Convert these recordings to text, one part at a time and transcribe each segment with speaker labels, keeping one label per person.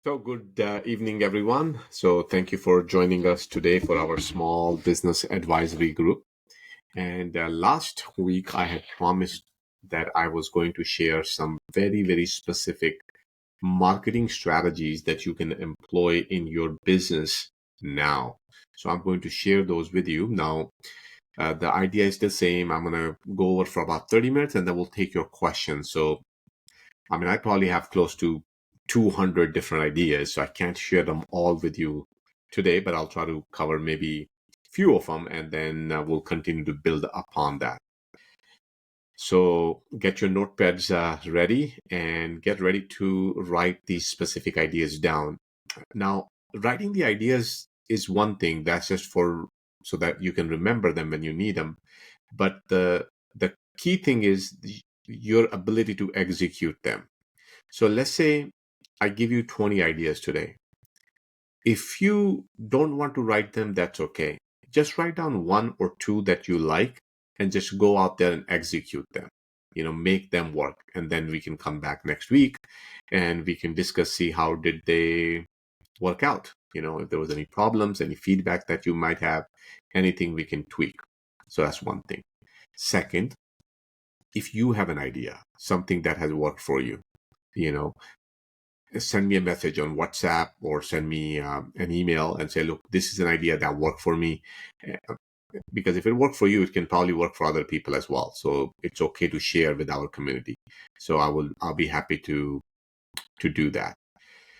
Speaker 1: So, good evening, everyone. So, thank you for joining us today for our small business advisory group. And last week, I had promised that I was going to share some very, very specific marketing strategies that you can employ in your business now. So, I'm going to share those with you. Now, the idea is the same. I'm going to go over for about 30 minutes and then we'll take your questions. So, I probably have close to 200 different ideas, so I can't share them all with you today, but I'll try to cover maybe few of them and then we'll continue to build upon that. So get your notepads ready and get ready to write these specific ideas down. Now, writing the ideas is one thing, that's just for so that you can remember them when you need them. But the key thing is your ability to execute them. So let's say I give you 20 ideas today. If you don't want to write them, that's okay. Just write down one or two that you like and just go out there and execute them. Make them work. And then we can come back next week and we can discuss, see how did they work out. If there was any problems, any feedback that you might have, anything we can tweak. So that's one thing. Second, if you have an idea, something that has worked for you, you know, send me a message on WhatsApp or send me an email and say, look, this is an idea that worked for me. Uh, Because if it worked for you, it can probably work for other people as well. So it's okay to share with our community. So I'll be happy to do that.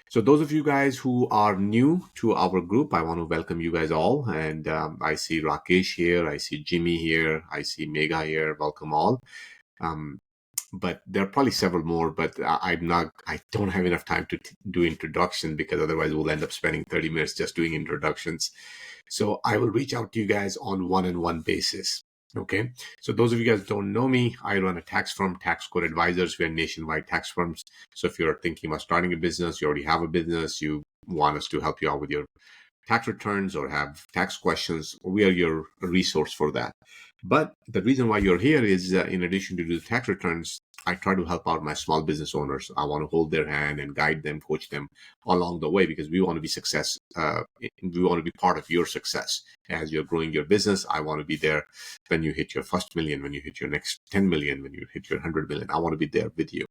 Speaker 1: So those of you guys who are new to our group, I want to welcome you guys all. And I see Rakesh here, I see Jimmy here, I see Mega here. Welcome all. Um, but there are probably several more, but I don't have enough time to do introduction because otherwise we'll end up spending 30 minutes just doing introductions. So I will reach out to you guys on one-on-one basis. Okay. So those of you guys who don't know me, I run a tax firm, Tax Code Advisors. We're nationwide tax firms. So if you're thinking about starting a business, you already have a business, you want us to help you out with your tax returns or have tax questions, we are your resource for that. But the reason why you're here is in addition to do the tax returns, I try to help out my small business owners. I want to hold their hand and guide them, coach them along the way because we want to be success. We want to be part of your success as you're growing your business. I want to be there when you hit your first million, when you hit your next 10 million, when you hit your 100 million. I want to be there with you.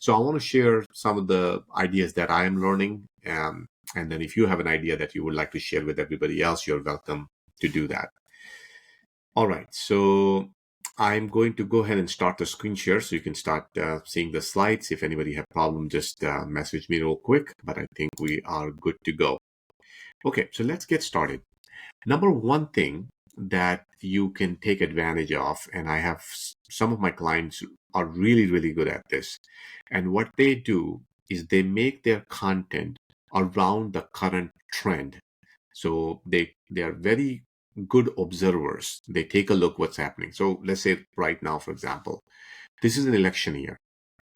Speaker 1: So I want to share some of the ideas that I am learning. And then if you have an idea that you would like to share with everybody else, you're welcome to do that. All right. So I'm going to go ahead and start the screen share so you can start seeing the slides. If anybody have problem, just message me real quick, but I think we are good to go. Okay, so let's get started. Number one thing that you can take advantage of, and I have some of my clients are really, really good at this. And what they do is they make their content around the current trend. So they are very good observers. They take a look what's happening. So let's say right now, for example, this is an election year,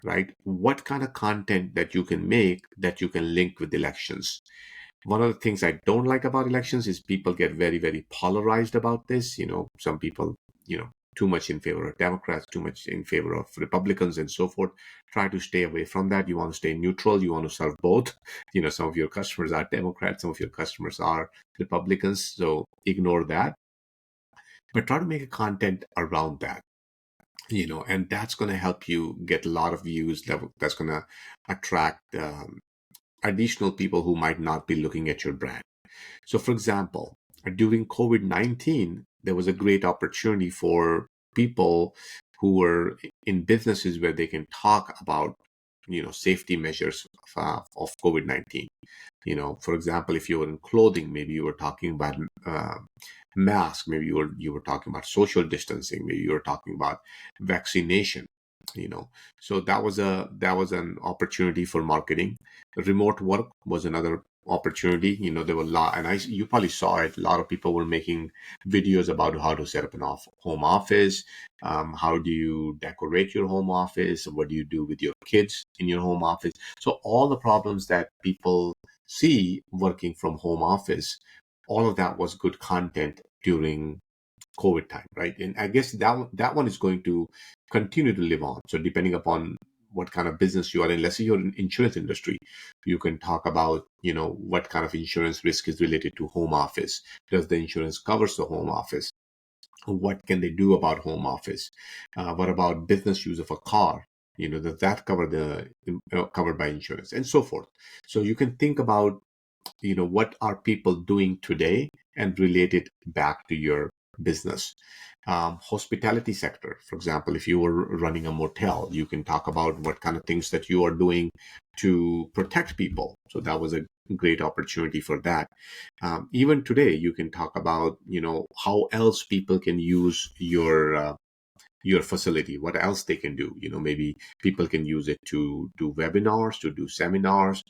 Speaker 1: right? What kind of content that you can make that you can link with elections? One of the things I don't like about elections is people get very, very polarized about this. Some people, too much in favor of Democrats, too much in favor of Republicans, and so forth. Try to stay away from that. You want to stay neutral. You want to serve both. Some of your customers are Democrats, some of your customers are Republicans. So ignore that. But try to make a content around that. And that's going to help you get a lot of views. That's going to attract additional people who might not be looking at your brand. So, for example, during COVID-19, there was a great opportunity for people who were in businesses where they can talk about, safety measures of COVID-19. For example, if you were in clothing, maybe you were talking about mask, maybe you were talking about social distancing, maybe you were talking about vaccination. So that was an opportunity for marketing. Remote work was another opportunity. There were a lot, and you probably saw it. A lot of people were making videos about how to set up an home office. How do you decorate your home office? What do you do with your kids in your home office? So all the problems that people see working from home office, all of that was good content during COVID time, right? And I guess that one is going to continue to live on. So depending upon what kind of business you are in. Let's say you're in insurance industry. You can talk about, what kind of insurance risk is related to home office. Does the insurance covers the home office? What can they do about home office? What about business use of a car? Does that covered by insurance, and so forth? So you can think about, what are people doing today and relate it back to your business. Hospitality sector, for example, if you were running a motel, you can talk about what kind of things that you are doing to protect people. So that was a great opportunity for that. Even today, you can talk about, how else people can use your facility, what else they can do. Maybe people can use it to do webinars, to do seminars.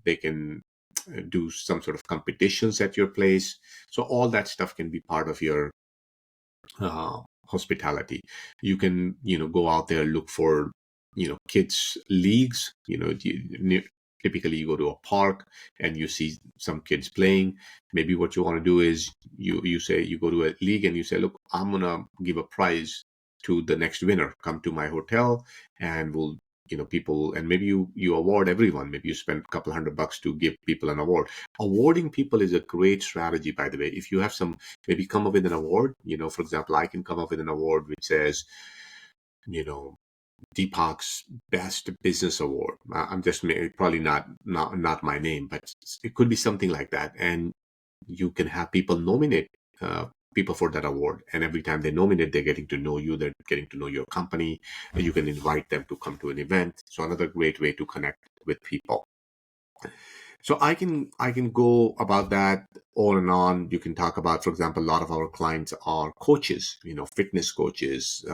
Speaker 1: They can do some sort of competitions at your place. So all that stuff can be part of your hospitality. You can, go out there, look for, kids leagues. Typically you go to a park and you see some kids playing. Maybe what you want to do is you say, you go to a league and you say, look, I'm gonna give a prize to the next winner. Come to my hotel and we'll, people, and maybe you award everyone. Maybe you spend a couple $100 to give people an award. Awarding people is a great strategy, by the way. If you have some, maybe come up with an award. For example, I can come up with an award which says, Deepak's Best Business Award. I'm just probably not my name, but it could be something like that. And you can have people nominate people for that award. And every time they nominate, they're getting to know you, they're getting to know your company, and you can invite them to come to an event. So another great way to connect with people. So I can go about that on and on. You can talk about, for example, a lot of our clients are coaches, fitness coaches,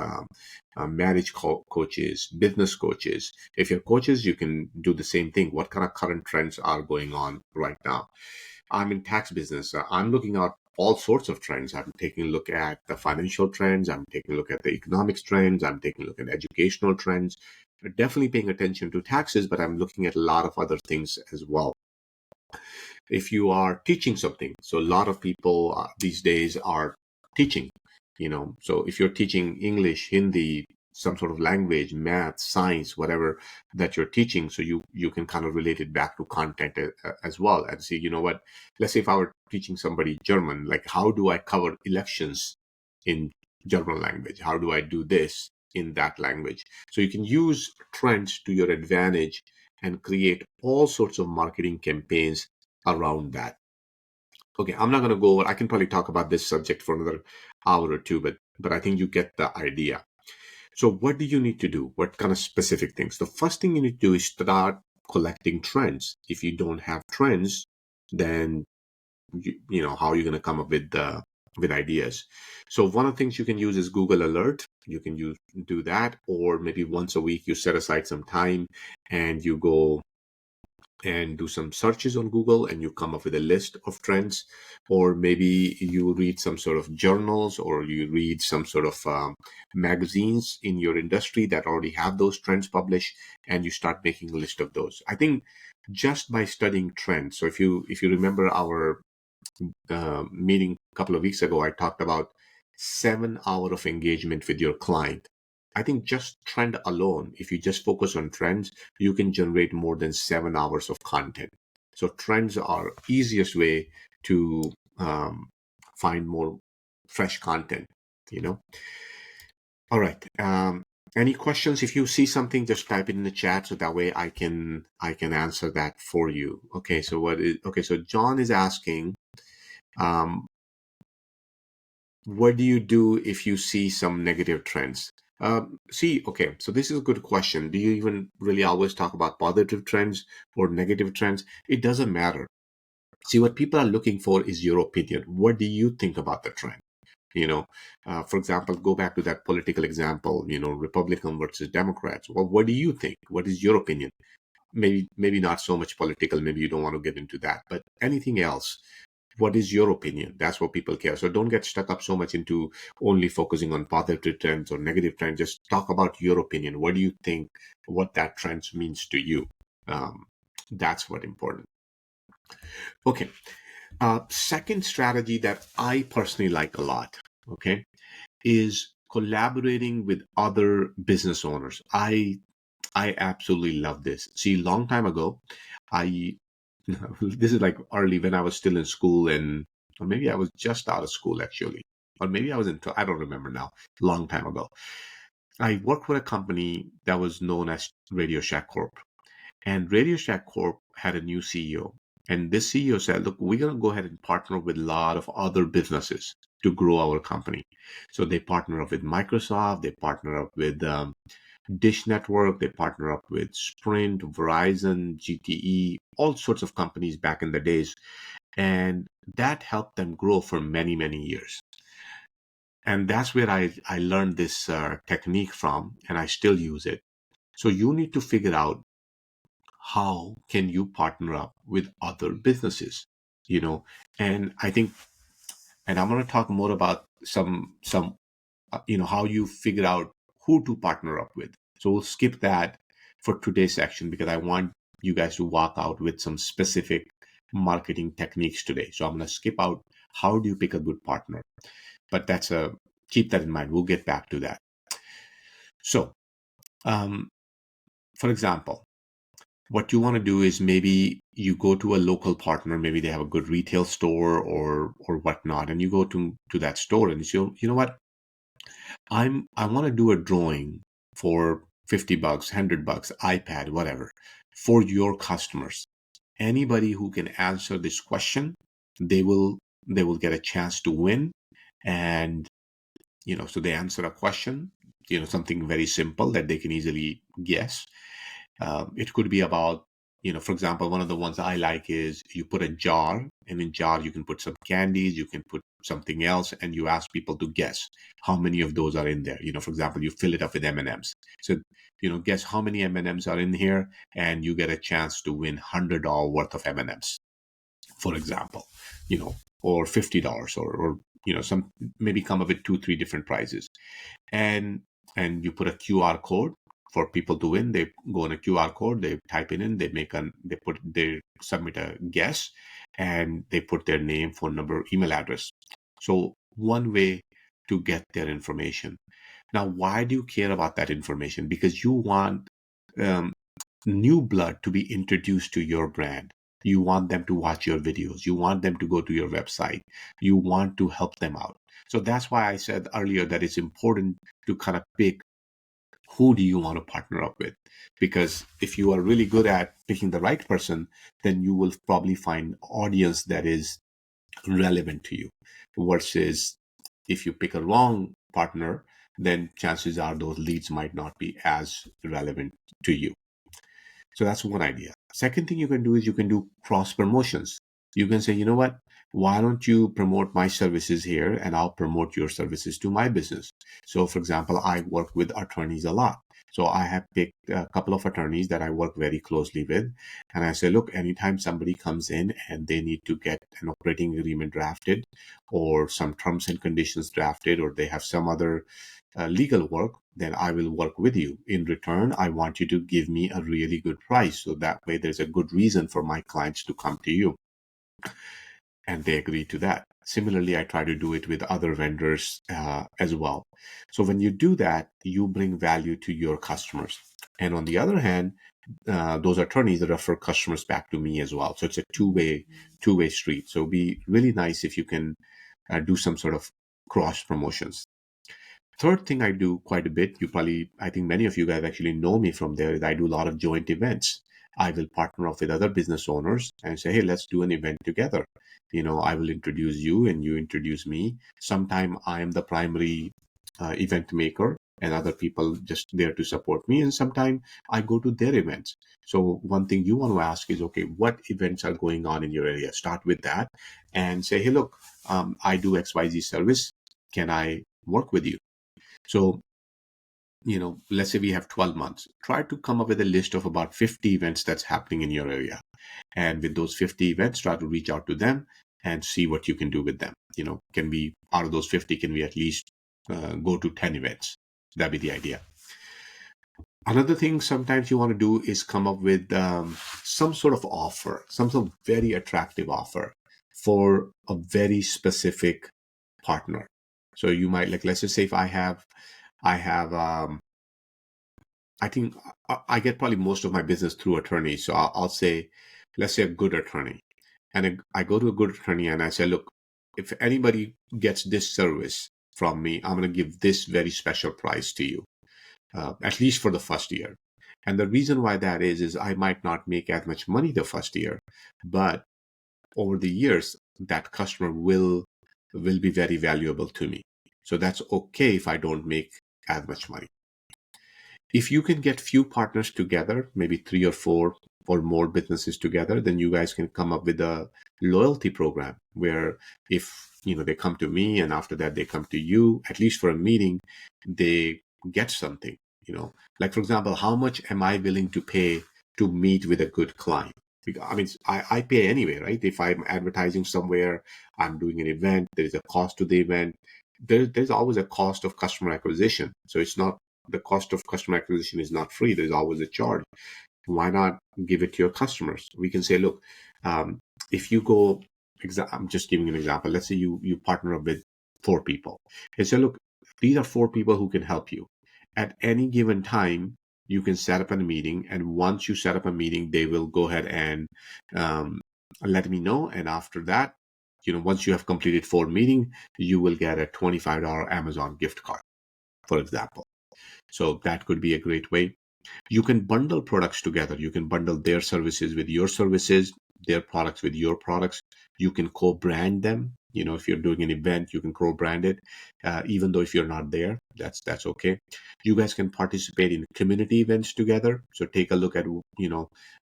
Speaker 1: marriage coaches, business coaches. If you're coaches, you can do the same thing. What kind of current trends are going on right now? I'm in tax business. I'm looking at all sorts of trends. I'm taking a look at the financial trends. I'm taking a look at the economics trends. I'm taking a look at educational trends. Definitely paying attention to taxes, but I'm looking at a lot of other things as well. If you are teaching something, so a lot of people these days are teaching, so if you're teaching English, Hindi, some sort of language, math, science, whatever that you're teaching, so you can kind of relate it back to content as well, and see, what, let's say if I were teaching somebody German, like how do I cover elections in German language? How do I do this in that language? So you can use trends to your advantage and create all sorts of marketing campaigns around that. Okay, I'm not going to go over. I can probably talk about this subject for another hour or two, but I think you get the idea. So what do you need to do? What kind of specific things? The first thing you need to do is start collecting trends. If you don't have trends, then how are you going to come up with ideas? So one of the things you can use is Google Alert. You can do that, or maybe once a week you set aside some time and you go and do some searches on Google and you come up with a list of trends. Or maybe you read some sort of journals, or you read some sort of magazines in your industry that already have those trends published, and you start making a list of those. I think just by studying trends. So if you remember our meeting a couple of weeks ago, I talked about 7 hours of engagement with your client. I think just trend alone, if you just focus on trends, you can generate more than 7 hours of content. So trends are easiest way to find more fresh content, All right. Any questions? If you see something, just type it in the chat so that way I can answer that for you. Okay. So so John is asking, what do you do if you see some negative trends? Okay, so this is a good question. Do you even really always talk about positive trends or negative trends? It doesn't matter. See, what people are looking for is your opinion. What do you think about the trend? For example, go back to that political example, Republican versus Democrats. Well, what do you think? What is your opinion? Maybe not so much political. Maybe you don't want to get into that, but anything else, what is your opinion? That's what people care. So don't get stuck up so much into only focusing on positive trends or negative trends. Just talk about your opinion. What do you think, what that trend means to you? That's what important. Okay. Second strategy that I personally like a lot, okay, is collaborating with other business owners. I I absolutely love this. See, long time ago, I this is like early when I was still in school, and or maybe I was just out of school actually, or maybe I was in. I don't remember now. Long time ago, I worked with a company that was known as Radio Shack Corp, and Radio Shack Corp had a new CEO, and this CEO said, "Look, we're gonna go ahead and partner with a lot of other businesses to grow our company." So they partner up with Microsoft, they partner up with Dish Network, they partner up with Sprint, Verizon, GTE, all sorts of companies back in the days. And that helped them grow for many, many years. And that's where I learned this technique from, and I still use it. So you need to figure out how can you partner up with other businesses, you know, and I think, and I'm going to talk more about some how you figure out who to partner up with. So we'll skip that for today's section because I want you guys to walk out with some specific marketing techniques today. So I'm going to skip out how do you pick a good partner, but keep that in mind. We'll get back to that. So, um, for example, what you want to do is maybe you go to a local partner, maybe they have a good retail store or whatnot, and you go to that store and you say, you know what, I want to do a drawing for $50, $100, iPad, whatever, for your customers. Anybody who can answer this question, they will get a chance to win. And so they answer a question, something very simple that they can easily guess. It could be about, for example, one of the ones I like is you put a jar, and in jar you can put some candies, you can put something else, and you ask people to guess how many of those are in there. For example, you fill it up with M&Ms. So, guess how many M&Ms are in here, and you get a chance to win $100 worth of M&Ms, for example, or $50, or some, maybe come up with 2, 3 different prizes. And you put a QR code for people to win. They go on a QR code, they type it in, they submit a guess, and they put their name, phone number, email address. So one way to get their information. Now, why do you care about that information? Because you want new blood to be introduced to your brand. You want them to watch your videos. You want them to go to your website. You want to help them out. So that's why I said earlier that it's important to kind of pick who do you want to partner up with. Because if you are really good at picking the right person, then you will probably find audience that is relevant to you. Versus if you pick a wrong partner, then chances are those leads might not be as relevant to you. So that's one idea. Second thing you can do is you can do cross promotions. You can say, you know what? Why don't you promote my services here and I'll promote your services to my business? So, for example, I work with attorneys a lot. So I have picked a couple of attorneys that I work very closely with. And I say, look, anytime somebody comes in and they need to get an operating agreement drafted or some terms and conditions drafted, or they have some other legal work, then I will work with you. In return, I want you to give me a really good price. So that way there's a good reason for my clients to come to you. And they agree to that. Similarly, I try to do it with other vendors as well. So when you do that, you bring value to your customers. And on the other hand, those attorneys refer customers back to me as well. So it's a two-way street. So it'd be really nice if you can do some sort of cross promotions. Third thing I do quite a bit, I think many of you guys actually know me from there, is I do a lot of joint events. I will partner up with other business owners and say, hey, let's do an event together. I will introduce you and you introduce me. Sometime I am the primary event maker and other people just there to support me. And sometime I go to their events. So one thing you want to ask is, okay, what events are going on in your area? Start with that and say, hey, look, I do XYZ service. Can I work with you? So, let's say we have 12 months. Try to come up with a list of about 50 events that's happening in your area. And with those 50 events, try to reach out to them and see what you can do with them. Can we, out of those 50, can we at least go to 10 events? That'd be the idea. Another thing sometimes you want to do is come up with some sort of offer, some sort of very attractive offer for a very specific partner. So you might, like, let's just say if I have I think I get probably most of my business through attorneys. So I'll say, let's say a good attorney. And I go to a good attorney and I say, look, if anybody gets this service from me, I'm going to give this very special price to you, at least for the first year. And the reason why that is I might not make as much money the first year, but over the years, that customer will be very valuable to me. So that's okay if I don't make as much money. If you can get few partners together, maybe three or four or more businesses together, then you guys can come up with a loyalty program where if they come to me and after that they come to you, at least for a meeting, they get something. Like for example, how much am I willing to pay to meet with a good client? I mean, I pay anyway, right? If I'm advertising somewhere, I'm doing an event, there is a cost to the event. There's always a cost of customer acquisition. So it's not the cost of customer acquisition is not free. There's always a charge. Why not give it to your customers? We can say, look, if you go, I'm just giving an example. Let's say you partner up with four people and say, look, these are four people who can help you. At any given time, you can set up a meeting, and once you set up a meeting, they will go ahead and let me know. And after that, once you have completed four meeting, you will get a $25 Amazon gift card, for example. So that could be a great way. You can bundle products together. You can bundle their services with your services, their products with your products. You can co-brand them. If you're doing an event, you can co-brand it, even though if you're not there, that's okay. You guys can participate in community events together. So take a look at,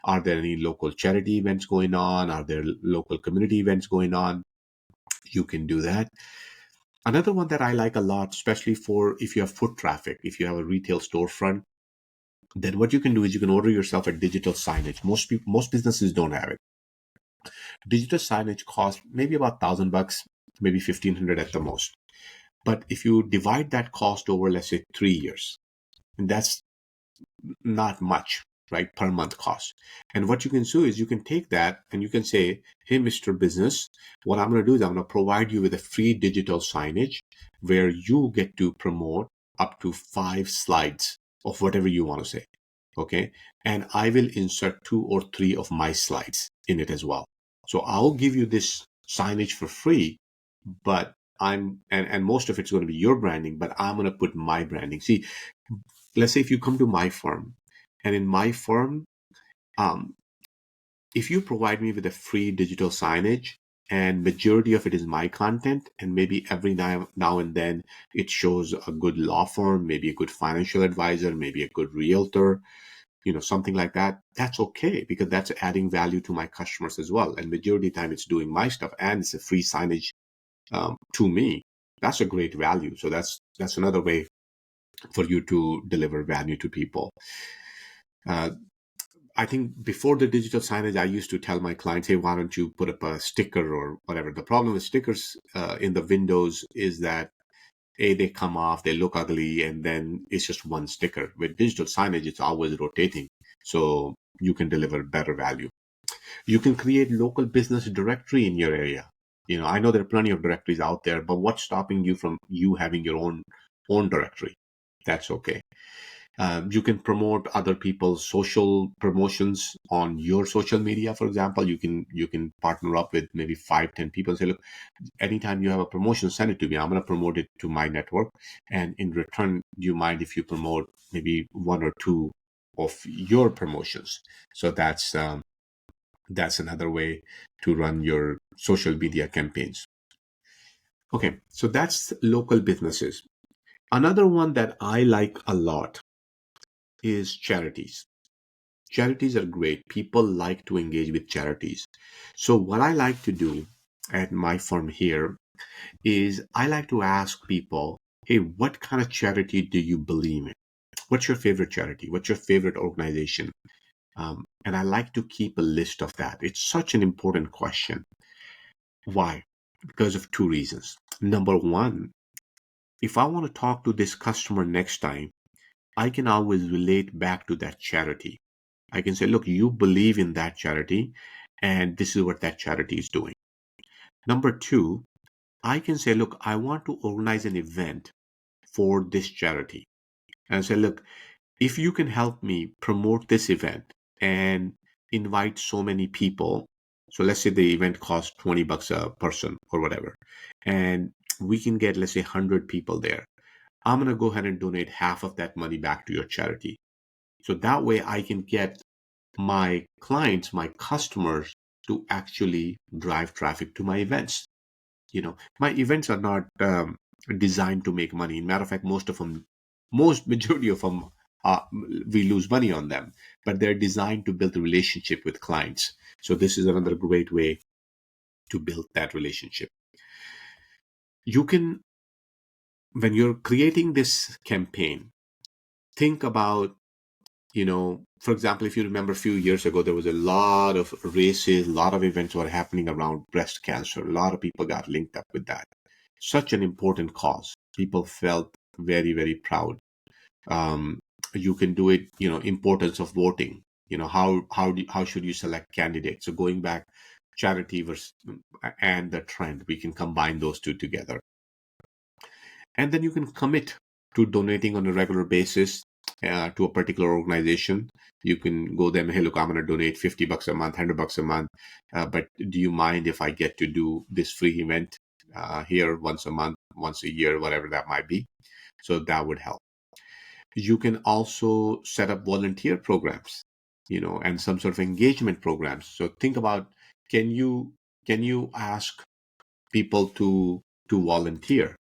Speaker 1: are there any local charity events going on? Are there local community events going on? You can do that. Another one that I like a lot, especially for if you have foot traffic, if you have a retail storefront, then what you can do is you can order yourself a digital signage. Most businesses don't have it. Digital signage costs maybe about $1,000, maybe 1,500 at the most. But if you divide that cost over, let's say 3 years, and that's not much, right, per month cost. And what you can do is you can take that and you can say, hey, Mr. Business, what I'm going to do is I'm going to provide you with a free digital signage where you get to promote up to 5 slides of whatever you want to say. Okay. And I will insert 2 or 3 of my slides in it as well. So I'll give you this signage for free, but and most of it's going to be your branding, but I'm going to put my branding. See, let's say if you come to my firm, and in my firm, um, if you provide me with a free digital signage, and majority of it is my content, and maybe every now and then it shows a good law firm, maybe a good financial advisor, maybe a good realtor, something like that, that's okay, because that's adding value to my customers as well. And majority of the time it's doing my stuff and it's a free signage to me. That's a great value. So that's another way for you to deliver value to people. Uh, I think before the digital signage, I used to tell my clients, hey, why don't you put up a sticker or whatever. The problem with stickers in the windows is that they come off, they look ugly, and then it's just one sticker. With digital signage, it's always rotating. So you can deliver better value. You can create local business directory in your area. I know there are plenty of directories out there, but what's stopping you from you having your own directory? That's okay. You can promote other people's social promotions on your social media. For example, you can partner up with maybe 5-10 people and say, look, anytime you have a promotion, send it to me. I'm going to promote it to my network, and in return, do you mind if you promote maybe 1 or 2 of your promotions? So that's another way to run your social media campaigns. Okay, so that's local businesses. Another one that I like a lot is charities. Charities are great. People like to engage with charities. So what I like to do at my firm here is I like to ask people, hey, what kind of charity do you believe in? What's your favorite charity? What's your favorite organization? And I like to keep a list of that. It's such an important question. Why? Because of 2 reasons. Number one, if I want to talk to this customer next time, I can always relate back to that charity. I can say, look, you believe in that charity, and this is what that charity is doing. Number two, I can say, look, I want to organize an event for this charity. And say, look, if you can help me promote this event and invite so many people, so let's say the event costs $20 a person or whatever, and we can get, let's say, 100 people there, I'm going to go ahead and donate half of that money back to your charity. So that way I can get my clients, my customers, to actually drive traffic to my events. My events are not designed to make money. Matter of fact, most majority of them, we lose money on them, but they're designed to build a relationship with clients. So this is another great way to build that relationship. You can, when you're creating this campaign, think about, for example, if you remember a few years ago, there was a lot of races, a lot of events were happening around breast cancer. A lot of people got linked up with that. Such an important cause. People felt very, very proud. Um, you can do it, importance of voting. How should you select candidates? So going back, charity versus and the trend, we can combine those two together. And then you can commit to donating on a regular basis to a particular organization. You can go them, hey, look, I'm going to donate $50 a month, $100 a month. But do you mind if I get to do this free event here once a month, once a year, whatever that might be? So that would help. You can also set up volunteer programs, and some sort of engagement programs. So think about, can you ask people to volunteer,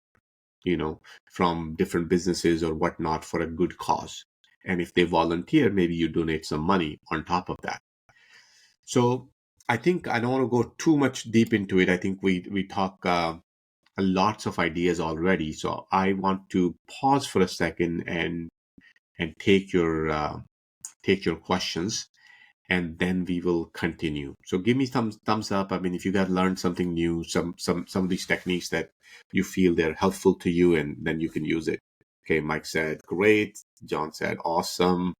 Speaker 1: from different businesses or whatnot for a good cause. And if they volunteer, maybe you donate some money on top of that. So I think I don't want to go too much deep into it. I think we talk lots of ideas already. So I want to pause for a second and take your questions, and then we will continue. So give me some thumbs up. I mean, if you guys learned something new, some of these techniques that you feel they're helpful to you, and then you can use it. Okay, Mike said great. John said awesome.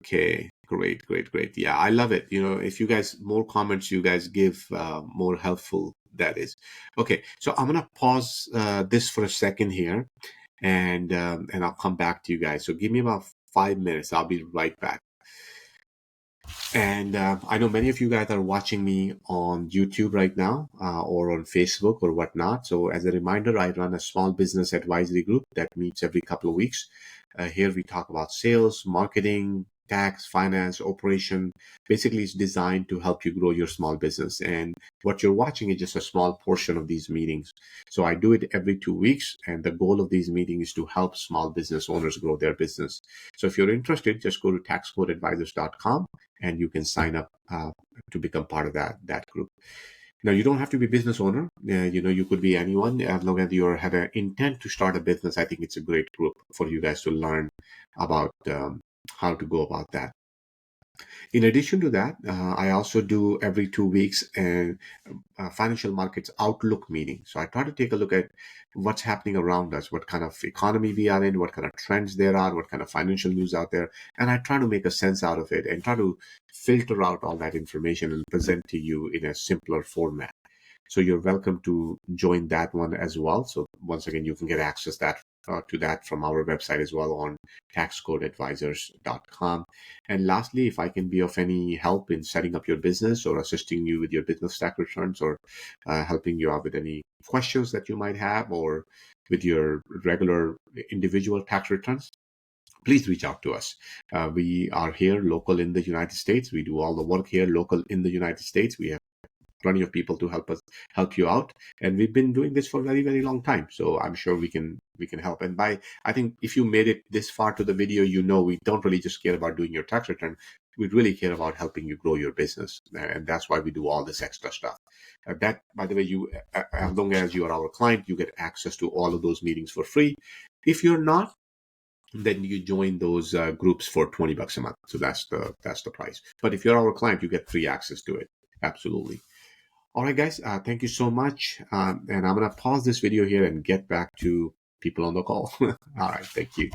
Speaker 1: Okay, great. Yeah, I love it. If you guys more comments you guys give, more helpful that is. Okay, so I'm gonna pause this for a second here, and I'll come back to you guys. So give me about 5 minutes. I'll be right back. And I know many of you guys are watching me on YouTube right now, or on Facebook or whatnot. So as a reminder, I run a small business advisory group that meets every couple of weeks. Here we talk about sales, marketing, tax, finance, operation. Basically, it's designed to help you grow your small business. And what you're watching is just a small portion of these meetings. So I do it every 2 weeks. And the goal of these meetings is to help small business owners grow their business. So if you're interested, just go to taxcodeadvisors.com and you can sign up to become part of that group. Now, you don't have to be a business owner. You could be anyone, as long as you have an intent to start a business. I think it's a great group for you guys to learn about how to go about that. In addition to that, I also do every 2 weeks a financial markets outlook meeting. So I try to take a look at what's happening around us, what kind of economy we are in, what kind of trends there are, what kind of financial news out there. And I try to make a sense out of it and try to filter out all that information and present to you in a simpler format. So you're welcome to join that one as well. So once again, you can get access to that from our website as well on taxcodeadvisors.com. And lastly, if I can be of any help in setting up your business or assisting you with your business tax returns, or helping you out with any questions that you might have, or with your regular individual tax returns, please reach out to us. We are here local in the United States. We do all the work here local in the United States. We have plenty of people to help you out, and we've been doing this for a very, very long time. So I'm sure we can help. And I think if you made it this far to the video, we don't really just care about doing your tax return. We really care about helping you grow your business, and that's why we do all this extra stuff. That, by the way, as long as you are our client, you get access to all of those meetings for free. If you're not, then you join those groups for $20 a month. So that's the price. But if you're our client, you get free access to it. Absolutely. All right, guys, thank you so much. And I'm going to pause this video here and get back to people on the call. All right, thank you.